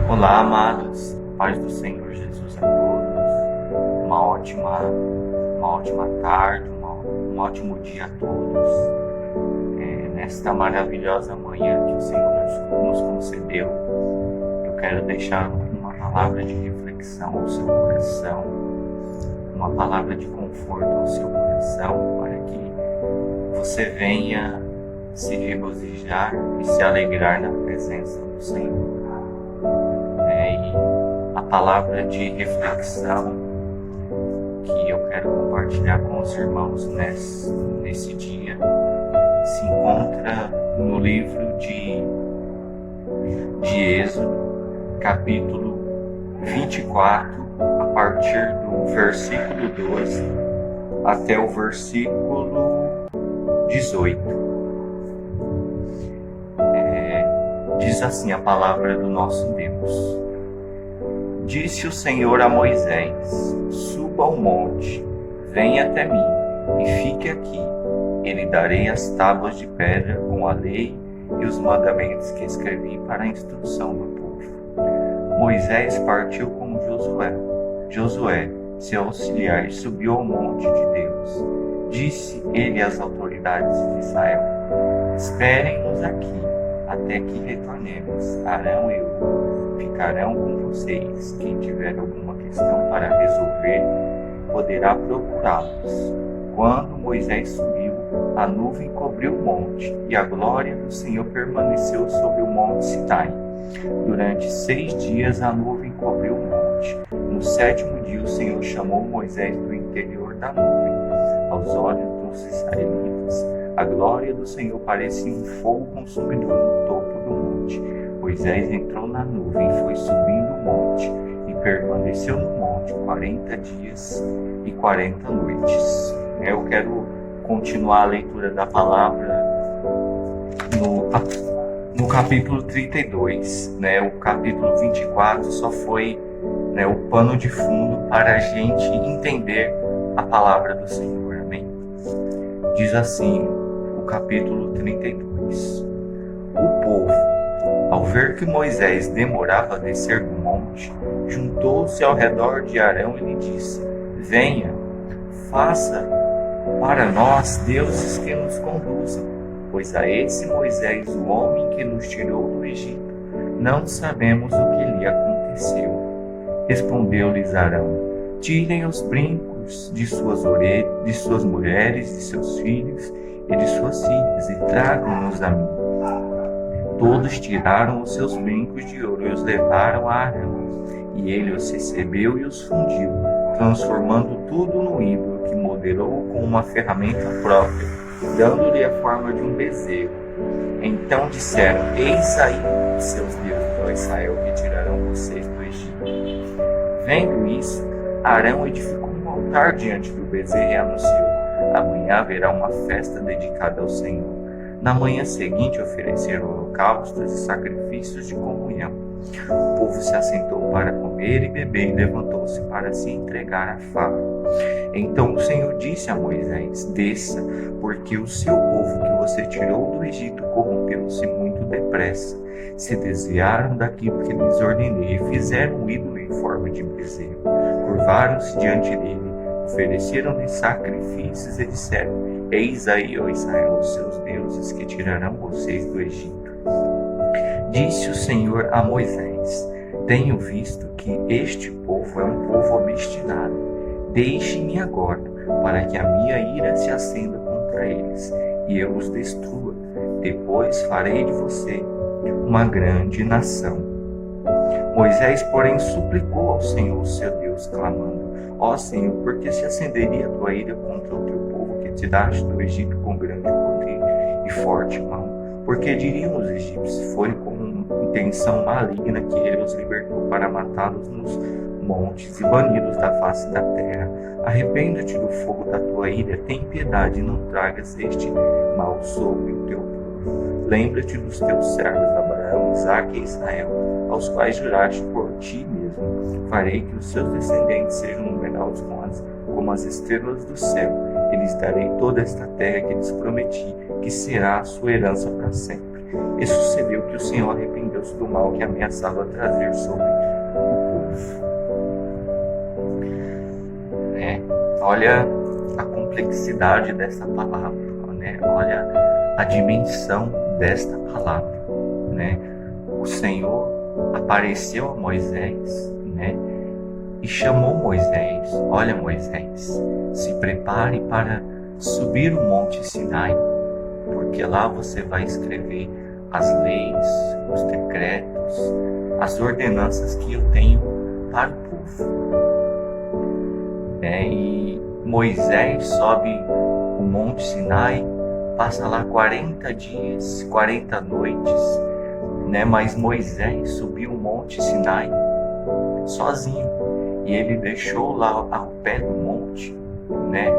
Olá, amados, paz do Senhor Jesus a todos, uma ótima tarde, um ótimo dia a todos. Nesta maravilhosa manhã que o Senhor nos concedeu, eu quero deixar uma palavra de reflexão ao seu coração, uma palavra de conforto ao seu coração, para que você venha se regozijar e se alegrar na presença do Senhor. E a palavra de reflexão que eu quero compartilhar com os irmãos nesse dia se encontra no livro de Êxodo, capítulo 24, a partir do versículo 12 até o versículo 18. Diz assim a palavra do nosso Deus. Disse o Senhor a Moisés: suba ao monte, venha até mim e fique aqui. E lhe darei as tábuas de pedra com a lei e os mandamentos que escrevi para a instrução do povo. Moisés partiu com Josué. Josué, seu auxiliar, subiu ao monte de Deus. Disse ele às autoridades de Israel: esperem-nos aqui até que retornemos. Arão e eu ficarão com vocês. Quem tiver alguma questão para resolver, poderá procurá-los. Quando Moisés subiu, a nuvem cobriu o monte, e a glória do Senhor permaneceu sobre o monte Sinai. Durante 6 dias a nuvem cobriu o monte. No 7º dia o Senhor chamou Moisés do interior da nuvem. Aos olhos dos israelitas, a glória do Senhor parecia um fogo consumidor no topo do monte. Moisés entrou na nuvem e foi subindo o monte, e permaneceu no monte 40 dias e 40 noites. Eu quero continuar a leitura da palavra no capítulo 32. O capítulo 24 só foi o pano de fundo para a gente entender a palavra do Senhor. Amém? Diz assim o capítulo 32. O povo, ao ver que Moisés demorava a descer do monte, juntou-se ao redor de Arão e lhe disse: venha, faça para nós deuses que nos conduzam, pois a esse Moisés, o homem que nos tirou do Egito, não sabemos o que lhe aconteceu. Respondeu-lhes Arão: tirem os brincos de suas orelhas, de suas mulheres, de seus filhos e de suas filhas, e tragam-nos a mim. Todos tiraram os seus brincos de ouro e os levaram a Arão, e ele os recebeu e os fundiu, transformando tudo no ídolo que modelou com uma ferramenta própria, dando-lhe a forma de um bezerro. Então disseram: eis aí os seus deuses, ó Israel, que tirarão vocês do Egito. Vendo isso, Arão edificou um altar diante do bezerro e anunciou: amanhã haverá uma festa dedicada ao Senhor. Na manhã seguinte ofereceram holocaustos e sacrifícios de comunhão. O povo se assentou para comer e beber e levantou-se para se entregar à farra. Então o Senhor disse a Moisés: desça, porque o seu povo que você tirou do Egito corrompeu-se muito depressa. Se desviaram daquilo que lhes ordenei e fizeram um ídolo em forma de bezerro. Curvaram-se diante dele, ofereceram-lhe sacrifícios e disseram: eis aí, ó Israel, os seus deuses que tirarão vocês do Egito. Disse o Senhor a Moisés: tenho visto que este povo é um povo obstinado. Deixe-me agora, para que a minha ira se acenda contra eles, e eu os destrua. Depois farei de você uma grande nação. Moisés, porém, suplicou ao Senhor, seu Deus, clamando: ó Senhor, por que se acenderia a tua ira contra o teu povo que tiraste do Egito com grande poder e forte mão? Porque diriam os egípcios: foi com intenção maligna que ele os libertou para matá-los nos montes e bani-los da face da terra. Arrependa-te do fogo da tua ira, tem piedade e não tragas este mal sobre o teu povo. Lembra-te dos teus servos Abraão, Isaque e Israel, aos quais juraste por ti mesmo: farei que os seus descendentes sejam numerosos como as estrelas do céu, e lhes darei toda esta terra que lhes prometi, que será a sua herança para sempre. E sucedeu que o Senhor arrependeu vindas do mal que ameaçava trazer sobre o povo. Olha a complexidade dessa palavra, né? Olha a dimensão desta palavra, né? O Senhor apareceu a Moisés, né? E chamou Moisés: olha, Moisés, se prepare para subir o Monte Sinai, porque lá você vai escrever as leis, os decretos, as ordenanças que eu tenho para o povo. E Moisés sobe o Monte Sinai, passa lá 40 dias, 40 noites, né? Mas Moisés subiu o Monte Sinai sozinho, e ele deixou lá ao pé do monte, né,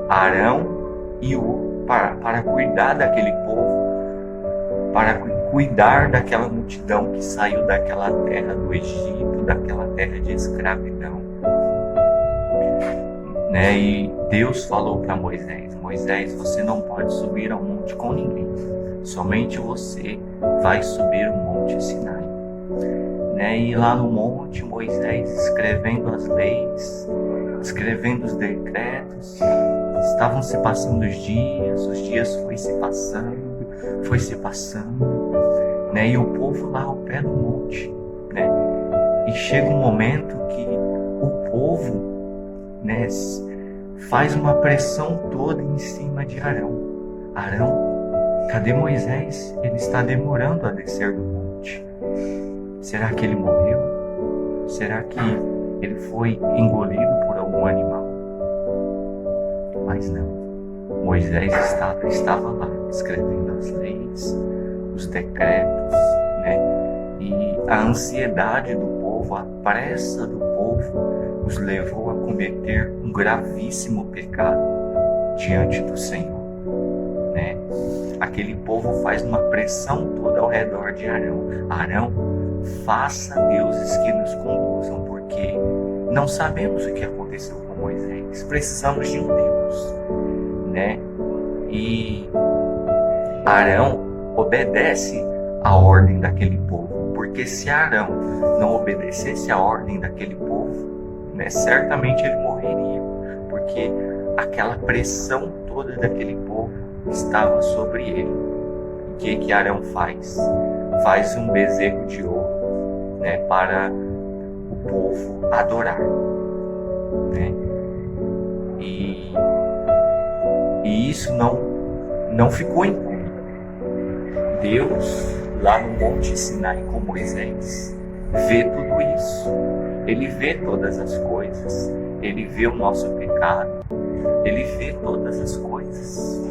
Arão e Hur para cuidar daquele povo, para cuidar daquela multidão que saiu daquela terra do Egito, daquela terra de escravidão. E Deus falou para Moisés: Moisés, você não pode subir ao monte com ninguém, somente você vai subir o Monte Sinai. E lá no monte, Moisés escrevendo as leis, escrevendo os decretos, estavam se passando os dias foi se passando, e o povo lá ao pé do monte, e chega um momento que o povo, faz uma pressão toda em cima de Arão. Arão, cadê Moisés? Ele está demorando a descer do monte. Será que ele morreu? Será que ele foi engolido por algum animal? Mas não. Moisés estava lá, escrevendo as leis, os decretos, E a ansiedade do povo, a pressa do povo, os levou a cometer um gravíssimo pecado diante do Senhor, Aquele povo faz uma pressão toda ao redor de Arão. Arão, faça deuses que nos conduzam, porque não sabemos o que aconteceu com Moisés. Precisamos de um Deus, E Arão obedece a ordem daquele povo, porque se Arão não obedecesse a ordem daquele povo, certamente ele morreria, porque aquela pressão toda daquele povo estava sobre ele. O que Arão faz? Faz um bezerro de ouro, para o povo adorar, E isso não ficou impune. Deus, lá no Monte Sinai com Moisés, vê tudo isso. Ele vê todas as coisas. Ele vê o nosso pecado. Ele vê todas as coisas.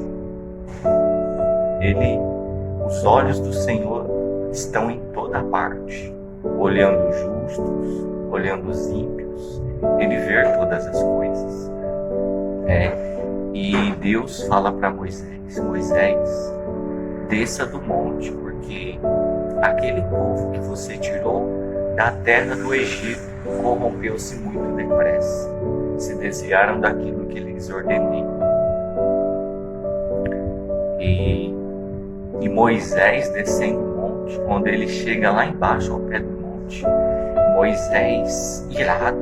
Os olhos do Senhor estão em toda parte, olhando os justos, olhando os ímpios. Ele vê todas as coisas. E Deus fala para Moisés: Moisés, desça do monte, porque aquele povo que você tirou da terra do Egito corrompeu-se muito depressa, se desviaram daquilo que lhes ordenei. E Moisés descendo o monte, quando ele chega lá embaixo ao pé do monte, Moisés, irado,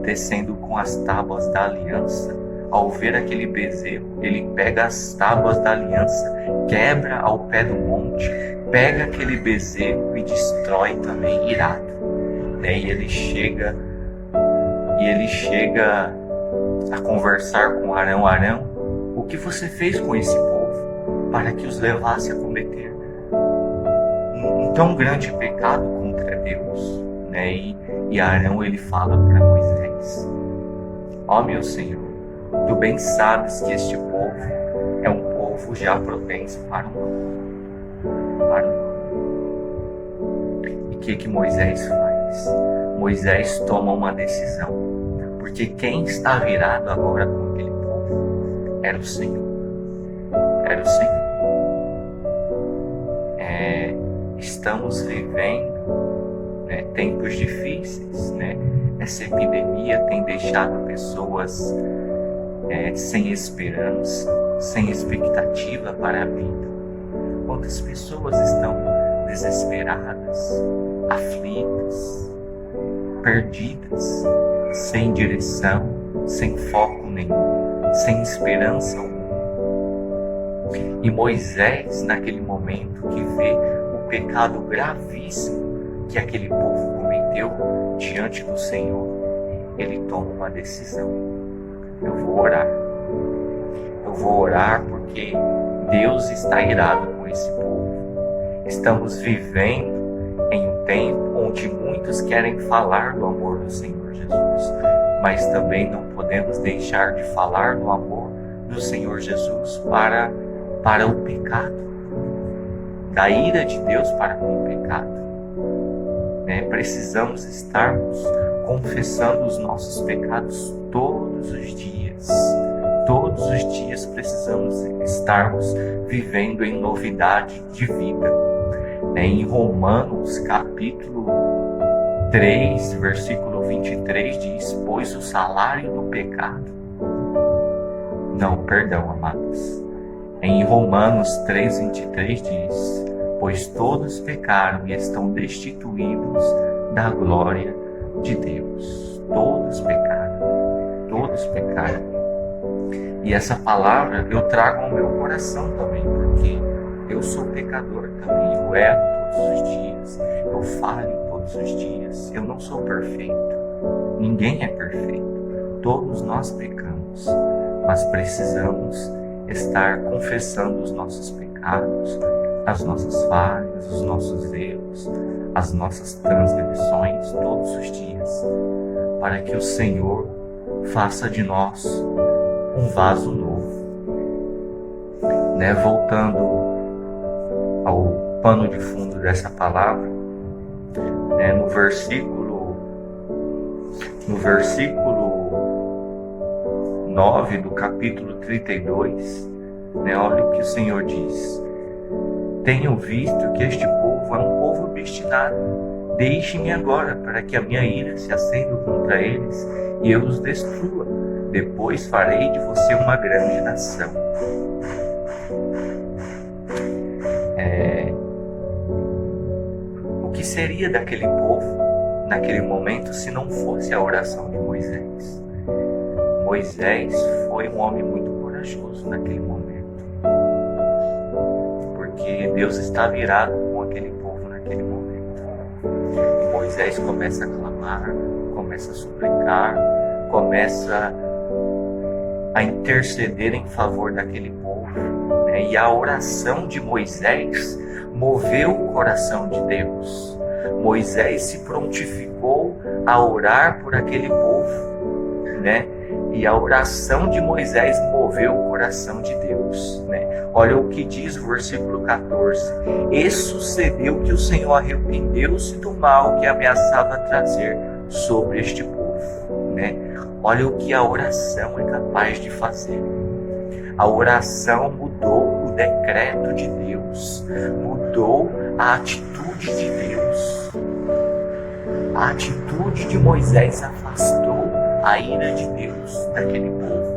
descendo com as tábuas da aliança, ao ver aquele bezerro, ele pega as tábuas da aliança, quebra ao pé do monte, pega aquele bezerro e destrói também, irado. E ele chega a conversar com Arão: Arão, o que você fez com esse povo para que os levasse a cometer um tão grande pecado contra Deus? E Arão, ele fala para Moisés: ó meu Senhor, tu bem sabes que este povo é um povo já propenso para o mal. E o que Moisés faz? Moisés toma uma decisão, porque quem está virado agora com aquele povo era o Senhor. Era o Senhor. Estamos vivendo tempos difíceis, Essa epidemia tem deixado pessoas sem esperança, sem expectativa para a vida. Quantas pessoas estão desesperadas, aflitas, perdidas, sem direção, sem foco nenhum, sem esperança alguma. E Moisés, naquele momento que vê o pecado gravíssimo que aquele povo cometeu diante do Senhor, ele toma uma decisão. Eu vou orar. Eu vou orar porque Deus está irado com esse povo. Estamos vivendo em um tempo onde muitos querem falar do amor do Senhor Jesus, mas também não podemos deixar de falar do amor do Senhor Jesus para o pecado, da ira de Deus para com o pecado. Precisamos estarmos confessando os nossos pecados todos os dias. Todos os dias precisamos estarmos vivendo em novidade de vida. Em Romanos capítulo 3, versículo 23 diz: pois o salário do pecado... Não, perdão, amados. Em Romanos 3, 23 diz: pois todos pecaram e estão destituídos da glória de Deus. Todos pecaram. Todos pecaram. E essa palavra eu trago ao meu coração também, porque eu sou pecador também. Eu erro todos os dias. Eu falho todos os dias. Eu não sou perfeito. Ninguém é perfeito. Todos nós pecamos. Mas precisamos estar confessando os nossos pecados, as nossas falhas, os nossos erros, as nossas transgressões todos os dias, para que o Senhor faça de nós um vaso novo. Voltando ao pano de fundo dessa palavra, no versículo 9 do capítulo 32, olha o que o Senhor diz: tenho visto que este povo é um povo obstinado. Deixe-me agora, para que a minha ira se acenda contra eles e eu os destrua. Depois farei de você uma grande nação. O que seria daquele povo naquele momento se não fosse a oração de Moisés? Moisés foi um homem muito corajoso naquele momento, porque Deus estava irado com aquele povo naquele momento. E Moisés começa a clamar, começa a suplicar, começa a interceder em favor daquele povo, E a oração de Moisés moveu o coração de Deus. Moisés se prontificou a orar por aquele povo, E a oração de Moisés moveu o coração de Deus, Olha o que diz o versículo 14: e sucedeu que o Senhor arrependeu-se do mal que ameaçava trazer sobre este povo, Olha o que a oração é capaz de fazer. A oração mudou o decreto de Deus, mudou a atitude de Deus. A atitude de Moisés afastou a ira de Deus daquele povo.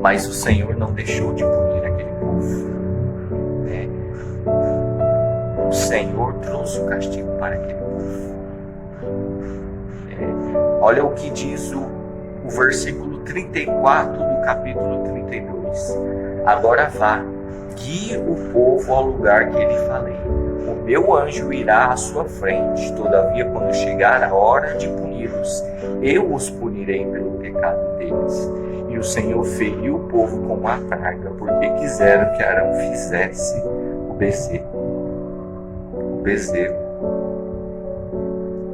Mas o Senhor não deixou de punir aquele povo. O Senhor trouxe o castigo para aquele povo. Olha o que diz o versículo 34 do capítulo 32. Agora vá, guie o povo ao lugar que lhe falei. O meu anjo irá à sua frente. Todavia, quando chegar a hora de puni-los, eu os punirei pelo pecado deles. E o Senhor feriu o povo com uma praga, porque quiseram que Arão fizesse o bezerro.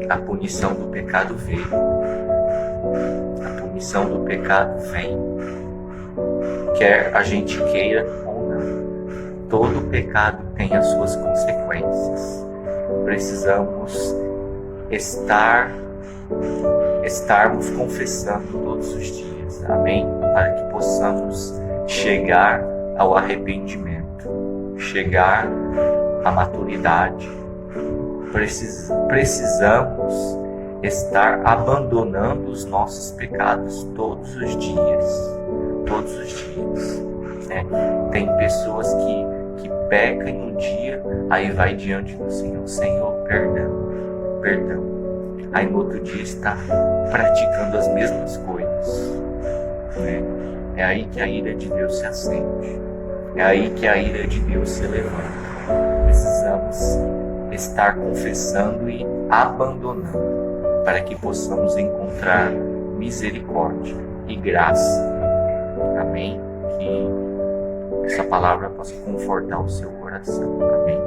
A punição do pecado veio. A punição do pecado vem. Quer a gente queira ou não. Todo pecado tem as suas consequências. Precisamos estarmos confessando todos os dias. Amém? Para que possamos chegar ao arrependimento, chegar à maturidade. Precisamos estar abandonando os nossos pecados todos os dias. Todos os dias. Tem pessoas que pecam em um dia, Aí vai diante do Senhor, Senhor, perdão, perdão. Aí no outro dia está praticando as mesmas coisas, né? É aí que a ira de Deus se acende. É aí que a ira de Deus se levanta. Precisamos estar confessando e abandonando para que possamos encontrar misericórdia e graça. Amém? Que essa palavra possa confortar o seu coração. Amém?